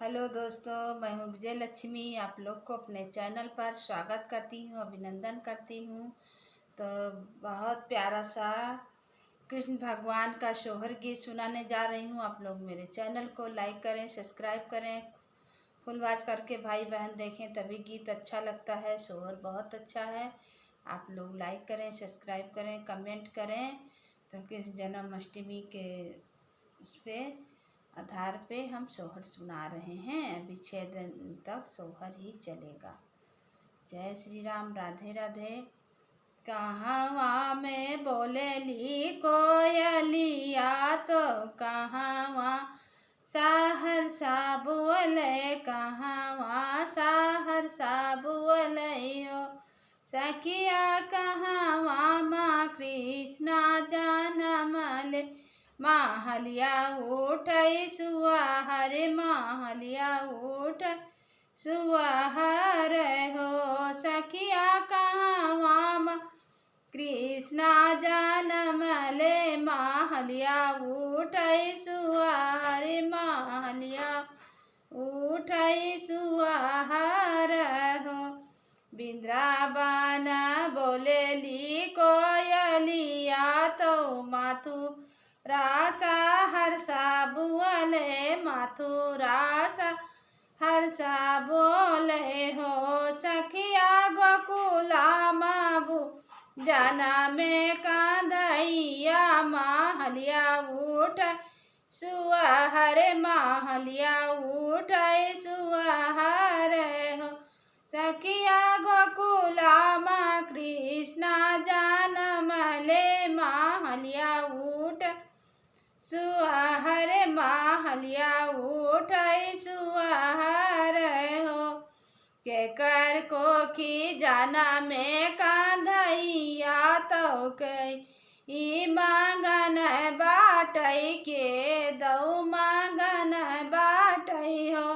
Hello दोस्तों, मैं हूँ विजय लक्ष्मी। आप लोग को अपने चैनल पर स्वागत करती हूँ, अभिनंदन करती हूँ। तो बहुत प्यारा सा कृष्ण भगवान का सोहर गीत सुनाने जा रही हूँ। आप लोग मेरे चैनल को लाइक करें, सब्सक्राइब करें, फुल वॉच करके भाई बहन देखें, तभी गीत अच्छा लगता है। सोहर बहुत अच्छा है। आप लोग लाइक करें, सब्सक्राइब करें, कमेंट करें। तो किस जन्माष्टमी के उस पर आधार पे हम सोहर सुना रहे हैं। अभी 6 दिन तक सोहर ही चलेगा। जय श्री राम, राधे राधे। कहाँ में बोलेली कोयलिया तो कहाँ साहर सा बोले, कहाँ साहर सा बोले हो सखिया, कहाँ माँ कृष्णा जनम ले, माहलिया उठै सुआहर, माहलिया उठै सुआहर हो सखिया, कहाँ कृष्णा जनम ले, माहलिया उठै सुआहर, माहलिया उठै सुआहर हो। वृंदावन बोलेली कोयलिया तो माथुरा हर्षा बोले, माथुरा हर्षा बोले हो सखिया, गोकुला माबू जाना में कांधैया, माहलिया उठ सुआहर, माहलिया उठ सुआहर हो सखिया, गोकुला माँ कृष्णा जनम ले, माहलिया उठ सुआहर, माहलिया उठ सुआहर हो। के कर को खी जाना में कांधैया तो कई मांगन बाटई, के दऊ मांगन बाटई हो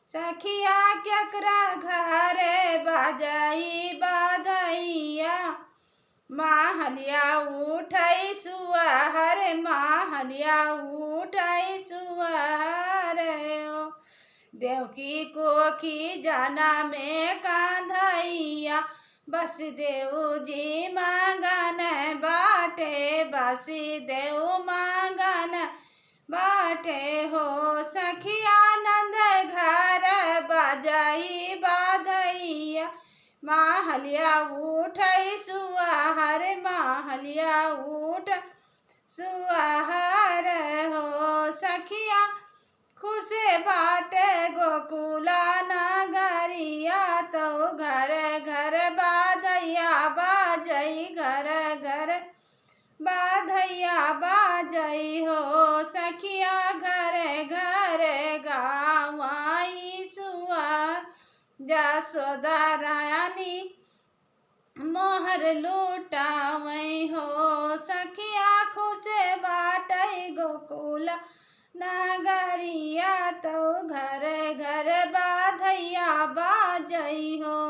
सखिया, केकरा घरे बाजई बाधैया, माहलिया उठै सुआहर, माहलिया उठै सुआहर हो। देवकी कोखी जाना में कांधैया, वसुदेव जी मांगन बाटे, वसुदेव मांगन बाटे हो सखिया, नंद घर बाजई बाधैया, माहलिया उठै सुआहर, माहलिया उठ सुआहर हो सखिया, खुश बाटे गोकुला नगरिया तो घर घर बाधैया बाजई, घर घर बाधैया बाजई हो सखिया, घर घर गावाई सुआ, जसोदा रानी मोहर लुटावई हो सखिया, खुश बाटई गोकुला नगरिया तो घर घर बाधैया बाजई हो।